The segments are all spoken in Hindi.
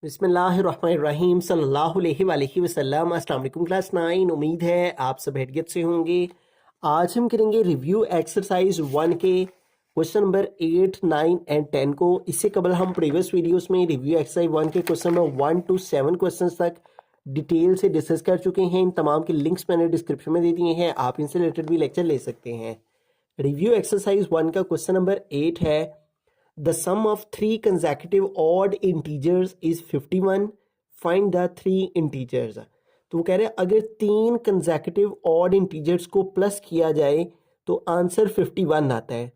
बिस्मिल्लाहिर्रहमानिर्रहीम सल्लल्लाहु अलैहि वसल्लम। अस्सलाम वालेकुम क्लास 9। उम्मीद है आप सब खैरियत से होंगे। आज हम करेंगे रिव्यू एक्सरसाइज 1 के क्वेश्चन नंबर 8, 9 एंड 10 को। इससे कबल हम प्रीवियस वीडियोस में रिव्यू एक्सरसाइज 1 के क्वेश्चन नंबर 1 to 7 क्वेश्चन तक डिटेल से डिस्कस कर चुके हैं। इन तमाम के लिंक्स मैंने डिस्क्रिप्शन में दे दिए हैं, आप इनसे रिलेटेड भी लेक्चर ले सकते हैं। रिव्यू एक्सरसाइज 1 का क्वेश्चन नंबर 8 है The sum of three consecutive odd integers is 51. Find the three integers. तो वो कह रहे हैं अगर 3 consecutive odd integers को प्लस किया जाए तो आंसर 51 आता है।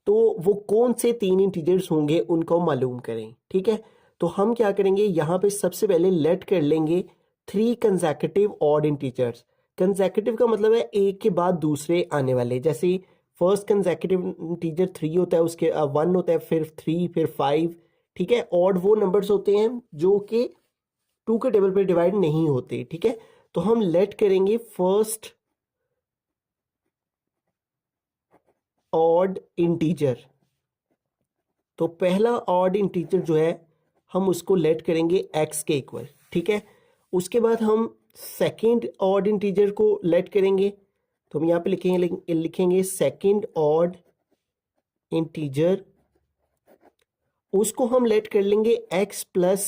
तो वो कौन से 3 इंटीजर्स होंगे उनको मालूम करें। ठीक है, तो हम क्या करेंगे, यहाँ पे सबसे पहले लेट कर लेंगे 3 consecutive odd integers। कंसेक्यूटिव का मतलब है एक के बाद दूसरे आने वाले, जैसे फर्स्ट कंसेक्यूटिव इंटीजर 3 होता है, उसके 1 होता है, फिर 3, फिर 5। ठीक है, ऑड वो नंबर्स होते हैं जो कि 2 के टेबल पे डिवाइड नहीं होते। ठीक है, तो हम लेट करेंगे फर्स्ट ऑड इंटीजर। तो पहला ऑड इंटीजर जो है हम उसको लेट करेंगे x के इक्वल। ठीक है, उसके बाद हम सेकेंड ऑड इंटीजर को लेट करेंगे, तो हम यहाँ पे लिखेंगे सेकेंड ऑड इंटीजर, उसको हम लेट कर लेंगे x प्लस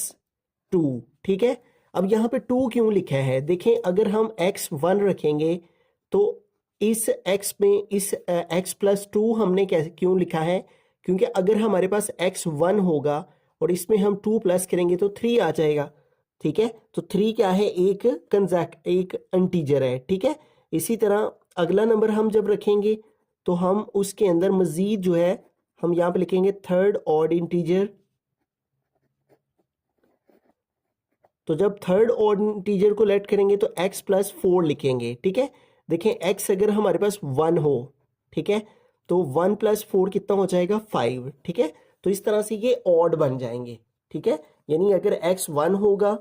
2। ठीक है, अब यहाँ पे 2 क्यों लिखा है, देखें अगर हम x 1 रखेंगे तो इस x में इस x प्लस 2 हमने कैसे क्यों लिखा है, क्योंकि अगर हमारे पास x 1 होगा और इसमें हम 2 प्लस करेंगे तो 3 आ जाएगा। ठीक है, तो 3 क्या है, एक इंटीजर है। ठीक है, इसी तरह अगला नंबर हम जब रखेंगे तो हम उसके अंदर मजीद जो है हम यहाँ पे लिखेंगे थर्ड ऑड इंटीजर। तो जब थर्ड ऑड इंटीजर को लेट करेंगे तो x प्लस 4 लिखेंगे। ठीक है, देखें x अगर हमारे पास 1 हो, ठीक है, तो 1 प्लस 4 कितना हो जाएगा, 5। ठीक है, तो इस तरह से ये ऑड बन जाएंगे। ठीक है, यानी अगर x 1 होगा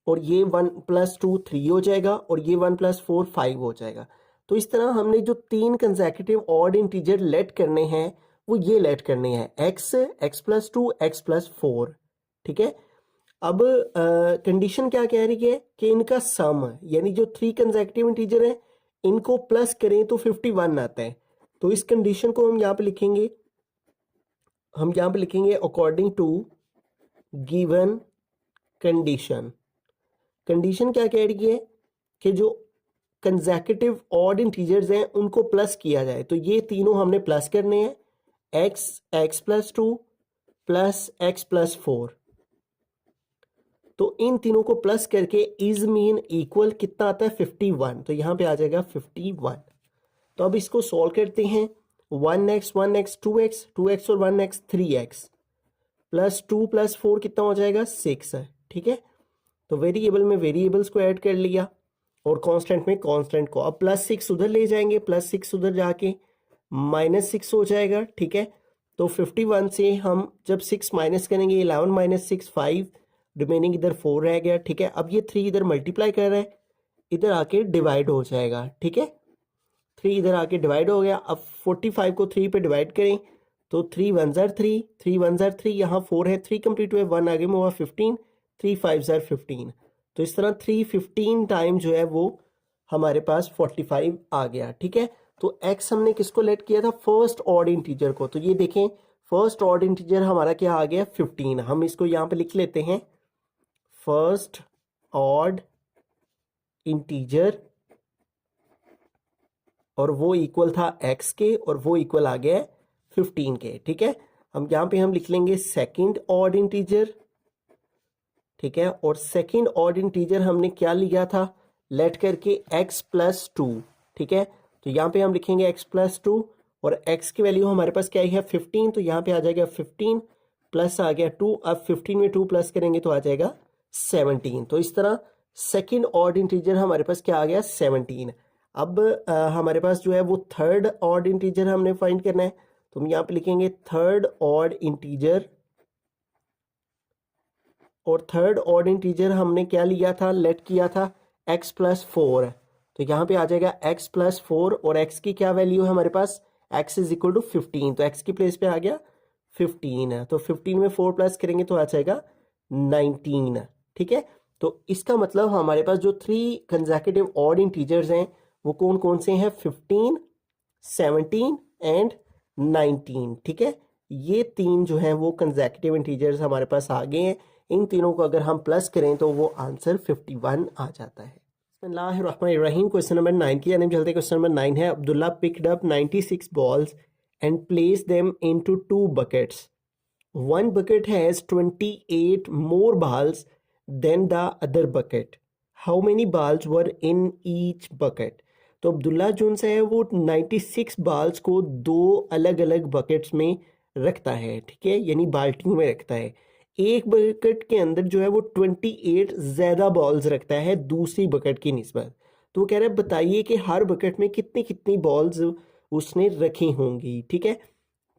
और ये 1 प्लस 2 3 हो जाएगा और ये 1 प्लस 4 5 हो जाएगा। तो इस तरह हमने जो 3 कंसेक्यूटिव ऑड इंटीजर लेट करने हैं वो ये लेट करने हैं x प्लस 2, x प्लस 4। ठीक है, अब कंडीशन क्या कह रही है कि इनका सम, यानी जो 3 कंसेक्यूटिव इंटीजर है इनको प्लस करें तो 51 आता है। तो इस कंडीशन को हम यहाँ पे लिखेंगे according to given condition. Condition क्या कह रही है कि जो कंसेक्यूटिव ऑड इंटीजर्स हैं उनको प्लस किया जाए, तो ये तीनों हमने प्लस करने हैं, x plus 2 plus x plus 4। तो इन तीनों को प्लस करके इज मीन इक्वल कितना आता है, 51। तो यहाँ पे आ जाएगा 51। तो अब इसको सॉल्व करते हैं, 1x 2x और 1x 3x प्लस 2 प्लस 4 कितना हो जाएगा, 6 है। ठीक है, तो वेरिएबल में वेरिएबल्स को ऐड कर लिया और कांस्टेंट में कांस्टेंट को। अब प्लस 6 उधर ले जाएंगे, प्लस 6 उधर जाके माइनस 6 हो जाएगा। ठीक है, तो 51 से हम जब 6 माइनस करेंगे, 11 माइनस 6 5, रिमेनिंग इधर 4 रह गया। ठीक है, अब ये 3 इधर मल्टीप्लाई कर रहा है, इधर आके डिवाइड हो जाएगा। ठीक है, 3 इधर आके डिवाइड हो गया। अब 45 को 3 पे डिवाइड करें तो 3 1 जार 3, 3 1 जार 3, यहाँ 4 है, 3 कंप्लीट हुए, 1 आगे में हुआ 15, 3 5 जार 15। तो इस तरह 315 टाइम जो है वो हमारे पास 45 आ गया। ठीक है, तो x हमने किसको लेट किया था, फर्स्ट ऑड इंटीजर को। तो ये देखें फर्स्ट ऑड इंटीजर हमारा क्या आ गया, 15। हम इसको यहाँ पे लिख लेते हैं फर्स्ट ऑड इंटीजर, और वो इक्वल था x के और वो इक्वल आ गया 15 के। ठीक है, हम यहाँ पे हम लिख लेंगे सेकेंड ऑड इंटीजर। ठीक है, और सेकेंड ऑड इंटीजर हमने क्या लिया था, लेट करके x प्लस 2। ठीक है, तो यहाँ पे हम लिखेंगे x प्लस 2 और x की वैल्यू हमारे पास क्या है, 15। तो यहाँ पे आ जाएगा 15 प्लस आ गया 2। अब 15 में 2 प्लस करेंगे तो आ जाएगा 17। तो इस तरह सेकेंड ऑड इंटीजर हमारे पास क्या आ गया, 17। अब हमारे पास जो है वो थर्ड ऑड इंटीजर हमने फाइंड करना है, तो हम यहाँ पे लिखेंगे थर्ड ऑड इंटीजर, और थर्ड ऑड इंटीजर हमने क्या लिया था, लेट किया था x प्लस 4। तो यहाँ पे आ जाएगा x प्लस 4 और x की क्या वैल्यू है हमारे पास, x इज इक्वल टू 15। तो x की प्लेस पे आ गया 15 है, तो 15 में 4 प्लस करेंगे तो आ जाएगा 19। ठीक है, तो इसका मतलब हमारे पास जो 3 कंसेक्यूटिव ऑड इंटीजर्स हैं वो कौन कौन से हैं? 15, 17 एंड 19। ठीक है, ये 3 जो हैं वो कंसेक्यूटिव इंटीजर्स हमारे पास आ गए हैं। इन तीनों को अगर हम प्लस करें तो वो आंसर 51 आ जाता है। बिस्मिल्लाहिर्रहमानिर्रहीम। क्वेश्चन नंबर 9 की जानब चलते हैं। क्वेश्चन नंबर 9 है, Abdullah picked up 96 balls and placed them into 2 buckets. One bucket has 28 more balls than the other bucket. How many balls were in each bucket? तो अब्दुल्ला जोन से है वो 96 बाल्स को 2 अलग अलग बकेट्स में रखता है। ठीक है, यानी बाल्टियों में रखता है। एक बकेट के अंदर जो है वो 28 ज़्यादा बॉल्स रखता है दूसरी बकेट की निस्बत। तो वो कह रहा है बताइए कि हर बकेट में कितनी कितनी बॉल्स उसने रखी होंगी। ठीक है,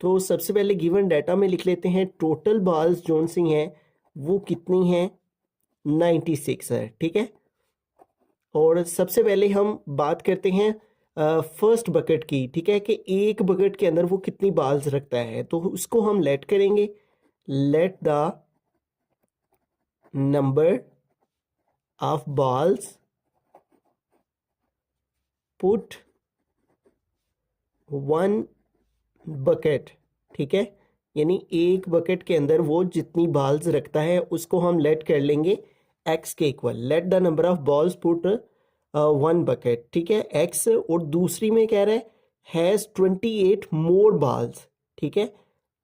तो सबसे पहले गिवन डाटा में लिख लेते हैं टोटल बॉल्स जोन सी हैं वो कितनी हैं? 96 है। ठीक है, और सबसे पहले हम बात करते हैं फर्स्ट बकेट की। ठीक है, कि एक बकेट के अंदर वो कितनी बॉल्स रखता है, तो उसको हम लेट करेंगे। Let the number of balls put one bucket. ठीक है, यानी एक बकेट के अंदर वो जितनी बॉल्स रखता है उसको हम लेट कर लेंगे एक्स के equal. Let the number of balls put one bucket. ठीक है, एक्स, और दूसरी में कह रहा है हैज़ 28 मोर बॉल्स। ठीक है,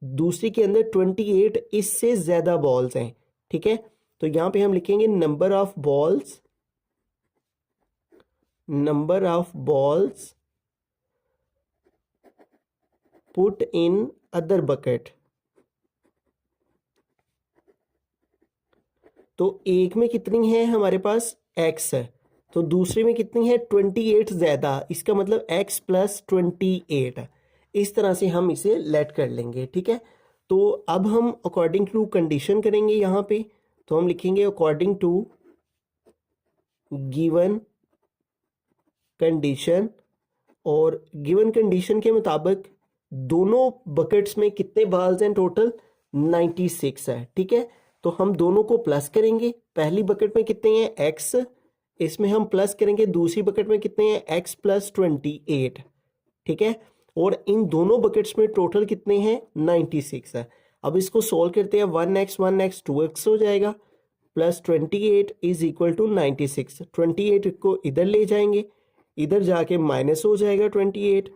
दूसरी के अंदर 28 इससे ज़्यादा बॉल्स हैं। ठीक है, तो यहाँ पे हम लिखेंगे number of balls put in other bucket. तो एक में कितनी है हमारे पास? एक्स है, तो दूसरे में कितनी है? 28 ज़्यादा, इसका मतलब x प्लस 28। इस तरह से हम इसे लेट कर लेंगे। ठीक है, तो अब हम अकॉर्डिंग टू कंडीशन करेंगे यहाँ पे। तो हम लिखेंगे अकॉर्डिंग टू गिवन कंडीशन, और गिवन कंडीशन के मुताबिक दोनों बकेट्स में कितने बॉल्स हैं? टोटल 96 है। ठीक है, तो हम दोनों को प्लस करेंगे। पहली बकेट में कितने हैं? एक्स, इसमें हम प्लस करेंगे दूसरी बकेट में कितने हैं? X plus 28। ठीक है, और इन दोनों बकेट्स में टोटल कितने हैं? 96 है। अब इसको सोल्व करते हैं। 1x 1x 2x हो जाएगा, प्लस 28 इज इक्वल टू 96। 28 को इधर ले जाएंगे, इधर जाके माइनस हो जाएगा 28।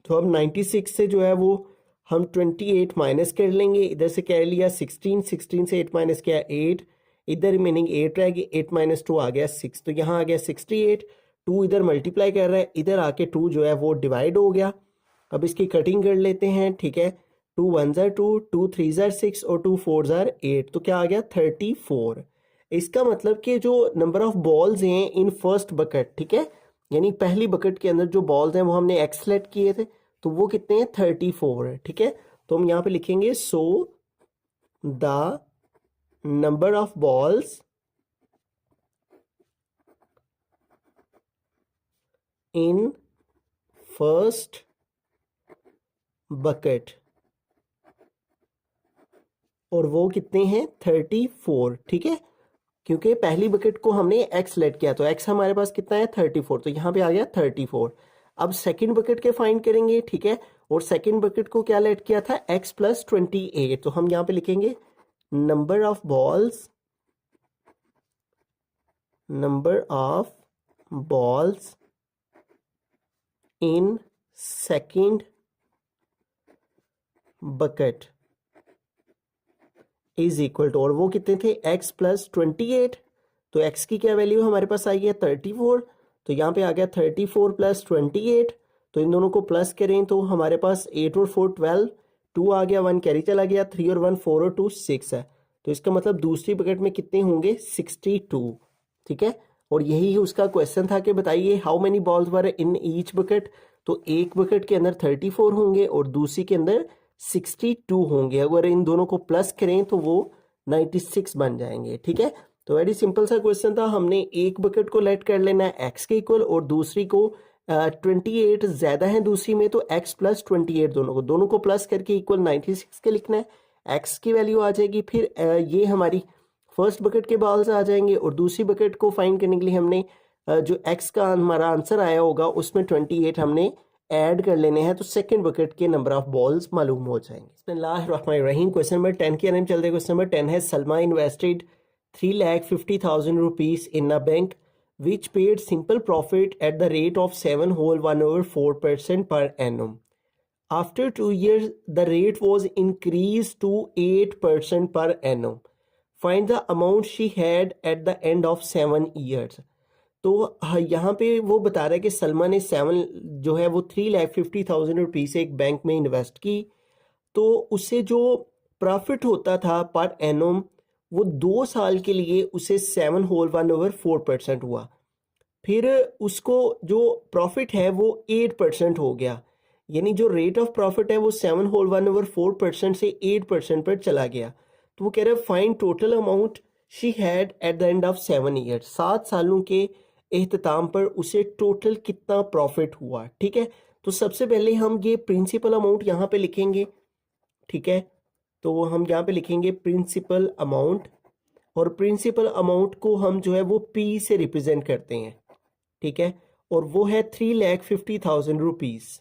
तो अब 96 से जो है वो हम 28 माइनस कर लेंगे। इधर से कर लिया 16, 16 से 8 माइनस किया 8, इधर रिमेनिंग 8 रह गई। 8 माइनस 2 आ गया 6, तो यहाँ आ गया 68। 2 इधर मल्टीप्लाई कर रहा है, इधर आके 2 जो है वो डिवाइड हो गया। अब इसकी कटिंग कर लेते हैं। ठीक है, 2 1 ज़ार 2, 2 3 ज़ार 6 और 2 4 ज़ार 8, तो क्या आ गया? 34। इसका मतलब कि जो नंबर ऑफ बॉल्स हैं इन फर्स्ट बकेट, ठीक है, यानी पहली बकेट के अंदर जो बॉल्स हैं वो हमने एक्स सेलेक्ट किए थे, तो वो कितने हैं? 34 है। ठीक है, तो हम यहाँ पे लिखेंगे so the number of balls in first bucket, और वो कितने हैं? 34। ठीक है, क्योंकि पहली बकेट को हमने एक्स सेलेक्ट किया, तो एक्स हमारे पास कितना है? 34, तो यहाँ पे आ गया 34। अब सेकंड बकेट के फाइंड करेंगे। ठीक है, और सेकंड बकेट को क्या लेट किया था? x प्लस 28, तो हम यहाँ पे लिखेंगे number of balls in second bucket is equal to, और वो कितने थे? x प्लस 28, तो x की क्या वैल्यू हमारे पास आई है? 34, तो यहाँ पे आ गया 34 प्लस 28। तो इन दोनों को प्लस करें तो हमारे पास 8 और 4 12, 2 आ गया, 1 कैरी चला गया, 3 और 1 4 और 2 6 है। तो इसका मतलब दूसरी बकेट में कितने होंगे? 62। ठीक है, और यही उसका क्वेश्चन था कि बताइए how many balls were in each bucket. तो एक बकेट के अंदर 34 होंगे और दूसरी के अंदर 62 होंगे। अगर इन दोनों को प्लस करें तो वो 96 बन जाएंगे। ठीक है, तो वेरी सिंपल सा क्वेश्चन था। हमने एक बकेट को लेट कर लेना है एक्स के इक्वल, और दूसरी को 28 ज़्यादा है दूसरी में, तो x प्लस 28 दोनों को प्लस करके इक्वल 96 के लिखना है। एक्स की वैल्यू आ जाएगी। फिर ये हमारी फर्स्ट बकेट के बॉल्स आ जाएंगे और दूसरी बकेट को फाइंड करने के लिए हमने जो एक्स का हमारा आंसर आया होगा उसमें 28 हमने ऐड कर लेने हैं, तो सेकंड बकेट के नंबर ऑफ बॉल्स मालूम हो जाएंगे। बिस्मिल्लाहिर्रहमानिर्रहीम। क्वेश्चन नंबर 10 की तरफ चलते हैं। क्वेश्चन नंबर 10 है, Salma invested 3,50,000 rupees in a bank which paid simple profit at the rate of 7 whole 1 over 4% per annum. After 2 years, the rate was increased to 8% per annum. Find the amount she had at the end of 7 years. तो यहाँ पे वो बता रहा है कि सलमा ने 7 जो है वो 3,50,000 रुपीज़ से एक बैंक में इन्वेस्ट की, तो उससे जो प्रॉफिट होता था पर एनम वो 2 साल के लिए उसे 7 होल 1 ओवर 4% हुआ। फिर उसको जो प्रॉफिट है वो 8% हो गया, यानी जो रेट ऑफ प्रॉफिट है वो 7 होल 1 ओवर 4% से 8% पर चला गया। तो वो कह रहा है find total amount she had at the end of 7 year, 7 सालों के एहतताम पर उसे टोटल कितना प्रॉफिट हुआ। ठीक है, तो सबसे पहले हम ये प्रिंसिपल अमाउंट यहाँ पे लिखेंगे। ठीक है, तो हम यहाँ पे लिखेंगे प्रिंसिपल अमाउंट, और प्रिंसिपल अमाउंट को हम जो है वो पी से रिप्रेजेंट करते हैं। ठीक है, और वो है 3,50,000 रुपीज।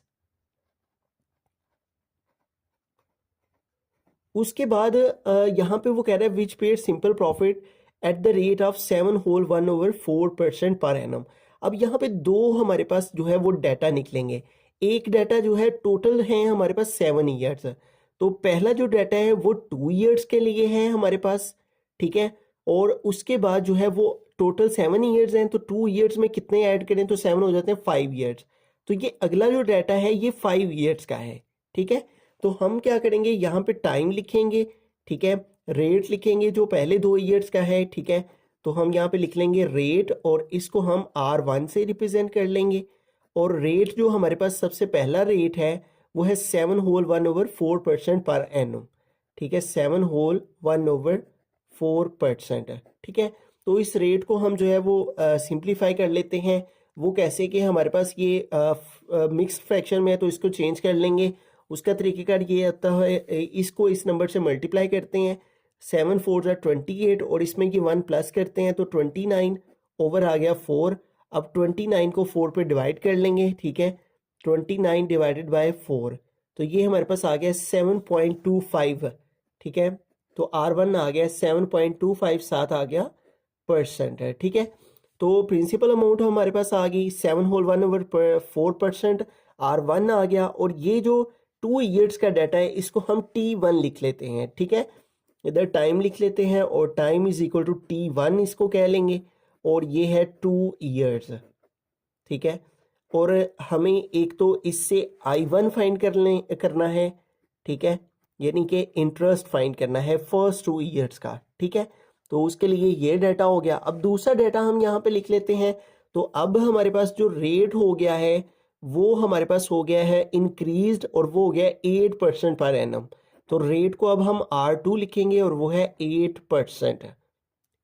उसके बाद यहाँ पे वो कह रहा है which paid simple profit at the rate of 7 whole 1 over 4% per annum. अब यहाँ पे दो हमारे पास जो है वो डाटा निकलेंगे। एक डाटा जो है टोटल है हमारे पास 7 ईयर्स, तो पहला जो डाटा है वो 2 ईयर्स के लिए है हमारे पास। ठीक है, और उसके बाद जो है वो टोटल 7 ईयर्स हैं, तो 2 ईयर्स में कितने ऐड करें तो 7 हो जाते हैं 5 ईयर्स। तो ये अगला जो डाटा है ये 5 ईयर्स का है। ठीक है, तो हम क्या करेंगे यहाँ पे टाइम लिखेंगे। ठीक है, रेट लिखेंगे जो पहले 2 ईयर्स का है। ठीक है, तो हम यहाँ पे लिख लेंगे रेट, और इसको हम R1 से रिप्रेजेंट कर लेंगे। और रेट जो हमारे पास सबसे पहला रेट है वो है 7 होल 1 ओवर 4% पर एनम। ठीक है, 7 होल 1 ओवर 4%। ठीक है, तो इस रेट को हम जो है वो सिंप्लीफाई कर लेते हैं। वो कैसे कि हमारे पास ये मिक्स फ्रैक्शन में है तो इसको चेंज कर लेंगे। उसका तरीकेकार ये आता है, इसको इस नंबर से मल्टीप्लाई करते हैं, 7 4 28, और इसमें ये 1 प्लस करते हैं तो 29 ओवर आ गया 4। अब 29 को 4 पे डिवाइड कर लेंगे। ठीक है, 29 डिवाइडेड बाय 4, तो ये हमारे पास आ गया 7.25। ठीक है, तो R1 आ गया 7.25, साथ आ गया परसेंट है। ठीक है, तो प्रिंसिपल अमाउंट हमारे पास आ गई 7 होल 1 ओवर 4%, R1 आ गया। और ये जो 2 ईयर्स का डाटा है इसको हम T1 लिख लेते हैं। ठीक है, इधर टाइम लिख लेते हैं और time is equal to T1 इसको कह लेंगे, और ये है 2 ईयर्स। ठीक है, और हमें एक तो इससे I1 फाइंड करना है। ठीक है, यानी कि इंटरेस्ट फाइंड करना है फर्स्ट 2 ईयर्स का। ठीक है, तो उसके लिए ये डाटा हो गया। अब दूसरा डाटा हम यहाँ पे लिख लेते हैं। तो अब हमारे पास जो रेट हो गया है वो हमारे पास हो गया है इंक्रीज्ड, और वो हो गया 8% पर एनम। तो रेट को अब हम R2 लिखेंगे और वो है 8%।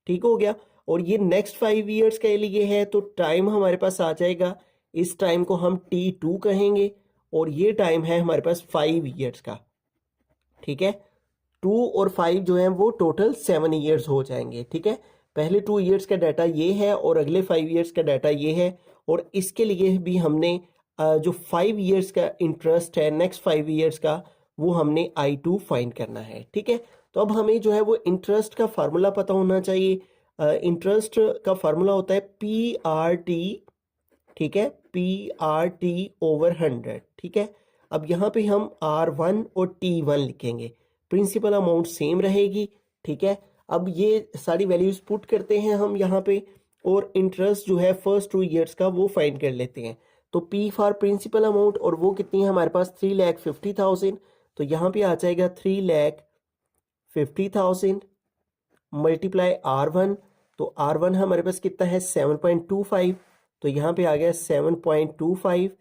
ठीक हो गया, और ये नेक्स्ट 5 ईयर्स के लिए है, तो टाइम हमारे पास आ जाएगा, इस टाइम को हम T2 कहेंगे, और ये टाइम है हमारे पास 5 ईयर्स का। ठीक है, 2 और 5 जो है वो टोटल 7 ईयर्स हो जाएंगे। ठीक है, पहले 2 ईयर्स का डाटा ये है और अगले 5 ईयर्स का डाटा ये है, और इसके लिए भी हमने जो 5 ईयर्स का इंटरेस्ट है नेक्स्ट 5 ईयर्स का वो हमने I2 फाइंड करना है। ठीक है, तो अब हमें जो है वो इंटरेस्ट का फार्मूला पता होना चाहिए। इंटरेस्ट का फार्मूला होता है PRT। ठीक है, PRT ओवर 100। ठीक है, अब यहाँ पे हम R1 और T1 लिखेंगे, प्रिंसिपल अमाउंट सेम रहेगी। ठीक है, अब ये सारी वैल्यूज पुट करते हैं हम यहाँ पे, और इंटरेस्ट जो है फर्स्ट 2 ईयर्स का वो फाइंड कर लेते हैं। तो P फॉर प्रिंसिपल अमाउंट, और वो कितनी है हमारे पास 3,50,000, तो यहाँ पे आ जाएगा 3,50,000 मल्टीप्लाई R1, तो R1 हमारे पास कितना है 7.25, तो यहाँ पे आ गया 7.25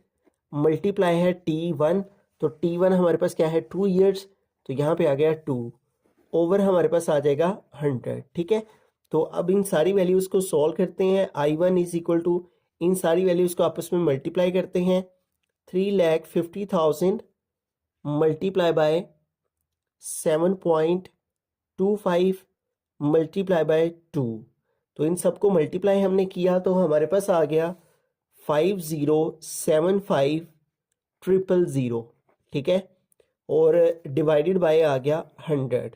मल्टीप्लाई है T1, तो T1 हमारे पास क्या है 2 ईयर्स, तो यहाँ पे आ गया 2 ओवर हमारे पास आ जाएगा 100। ठीक है, तो अब इन सारी वैल्यूज को सॉल्व करते हैं। I1 इज इक्वल टू, इन सारी वैल्यूज को आपस में मल्टीप्लाई करते हैं, 3,50,000 मल्टीप्लाई बाय 7.25 मल्टीप्लाई बाय 2। तो इन सबको मल्टीप्लाई हमने किया तो हमारे पास आ गया 5075,000, ठीक है, और डिवाइडेड बाय आ गया 100।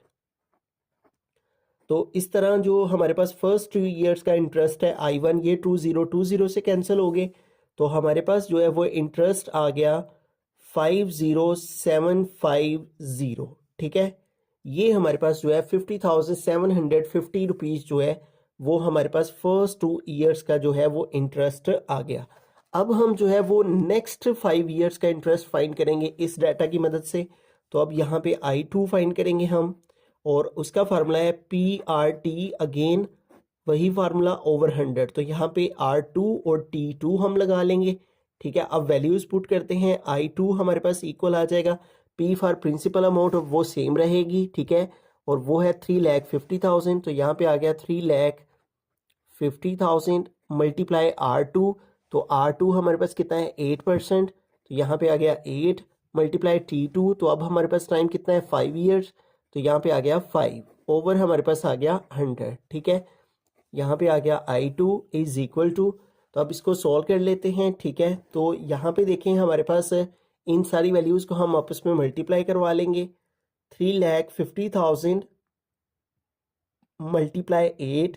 तो इस तरह जो हमारे पास फर्स्ट 2 ईयर्स का इंटरेस्ट है I1, ये 2020 से कैंसिल हो गए, तो हमारे पास जो है वो इंटरेस्ट आ गया 50,750, ठीक है। ये हमारे पास जो है 50,750 रुपीज़ जो है वो हमारे पास फर्स्ट 2 ईयर्स का जो है वो इंटरेस्ट आ गया। अब हम जो है वो नेक्स्ट 5 ईयर्स का इंटरेस्ट फाइंड करेंगे इस डाटा की मदद से। तो अब यहाँ पे I2 फाइंड करेंगे हम, और उसका फार्मूला है PRT, अगेन वही फार्मूला ओवर 100। तो यहाँ पे R2 और T2 हम लगा लेंगे, ठीक है। अब वैल्यूज पुट करते हैं, I2 हमारे पास इक्वल आ जाएगा P फॉर प्रिंसिपल अमाउंट वो सेम रहेगी, ठीक है, और वो है 3,50,000। तो यहाँ पे आ गया 3,50,000 मल्टीप्लाई R2। तो R2 हमारे पास कितना है 8%, तो यहाँ पे आ गया 8 मल्टीप्लाई T2। तो अब हमारे पास टाइम कितना है 5 ईयर्स, तो यहाँ पे आ गया 5 ओवर हमारे पास आ गया 100, ठीक है। यहाँ पे आ गया I2 इज इक्वल टू, तो अब इसको सॉल्व कर लेते हैं, ठीक है। तो यहाँ पे देखें हमारे पास इन सारी वैल्यूज़ को हम आपस में मल्टीप्लाई करवा लेंगे। 3,50,000 मल्टीप्लाई 8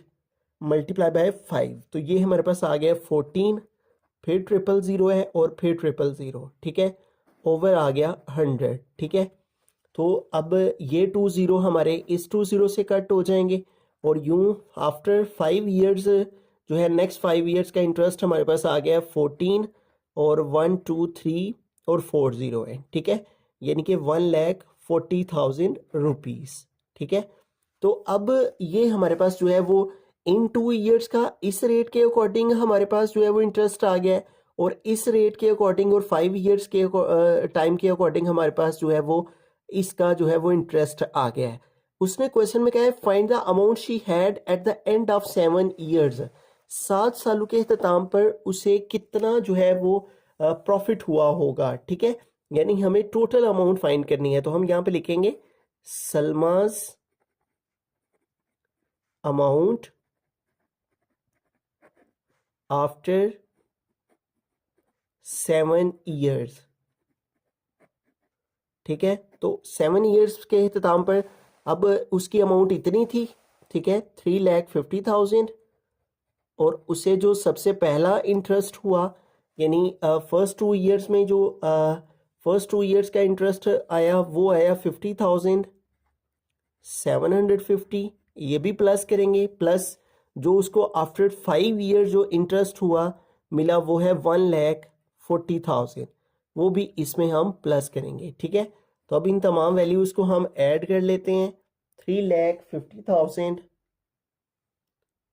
मल्टीप्लाई बाय 5, तो ये हमारे पास आ गया 14, फिर 000 है और फिर 000, ठीक है, ओवर आ गया 100, ठीक है। तो अब ये 20 हमारे इस 20 से कट हो जाएंगे, और यूं आफ्टर 5 ईयर्स जो है नेक्स्ट 5 ईयर्स का इंटरेस्ट हमारे पास आ गया 14, और 1 2 3 और 4 0 है, ठीक है, यानी कि 1,40,000 रुपीज़, ठीक है। तो अब ये हमारे पास जो है वो इन 2 ईयर्स का इस रेट के अकॉर्डिंग हमारे पास जो है वो इंटरेस्ट आ गया है, और इस रेट के अकॉर्डिंग और 5 ईयर्स के टाइम के अकॉर्डिंग हमारे पास जो है वो इसका जो है वो इंटरेस्ट आ गया है। उसने क्वेश्चन में कहा है find the amount she had at the end of 7 years, 7 सालों के इख्तिताम पर उसे कितना जो है वो प्रॉफिट हुआ होगा, ठीक है, यानी हमें टोटल अमाउंट फाइंड करनी है। तो हम यहाँ पे लिखेंगे सलमाज अमाउंट आफ्टर 7 ईयर्स, ठीक है। तो 7 ईयर्स के इख्तिताम पर अब उसकी अमाउंट इतनी थी, ठीक है, 3,50,000, और उसे जो सबसे पहला इंटरेस्ट हुआ यानी फर्स्ट 2 ईयर्स में जो फर्स्ट 2 ईयर्स का इंटरेस्ट आया वो आया 50,750, ये भी प्लस करेंगे, प्लस जो उसको आफ्टर 5 ईयर्स जो इंटरेस्ट हुआ मिला वो है 1,40,000, वो भी इसमें हम प्लस करेंगे, ठीक है। तो अब इन तमाम वैल्यूज़ को हम ऐड कर लेते हैं। 3,50,000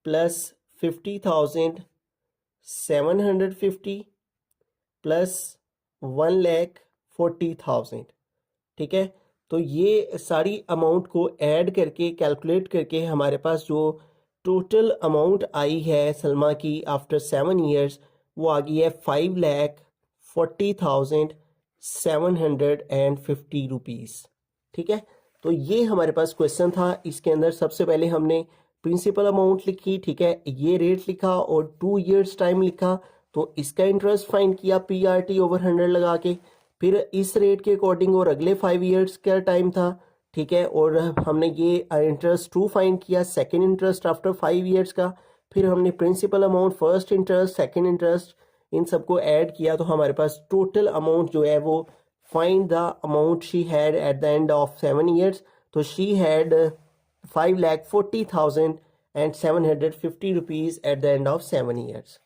प्लस 50,750 प्लस 1,40,000, ठीक है। तो ये सारी अमाउंट को ऐड करके कैलकुलेट करके हमारे पास जो टोटल अमाउंट आई है सलमा की आफ्टर 7 ईयर्स वो आ गई है 5,40,750 रुपीज़, ठीक है। तो ये हमारे पास क्वेश्चन था। इसके अंदर सबसे पहले हमने प्रिंसिपल अमाउंट लिखी, ठीक है, ये रेट लिखा और 2 ईयर्स टाइम लिखा, तो इसका इंटरेस्ट फाइंड किया PRT ओवर 100 लगा के, फिर इस रेट के अकॉर्डिंग और अगले 5 ईयर्स का टाइम था, ठीक है, और हमने ये इंटरेस्ट 2 फाइंड किया, सेकेंड इंटरेस्ट आफ्टर 5 ईयर्स का, फिर हमने principal amount, first interest, second interest, इन सबको ऐड किया, तो हमारे पास टोटल अमाउंट जो है वो find the amount she had at the end of 7 years. तो she had 5,40,750 rupees at the end of 7 years.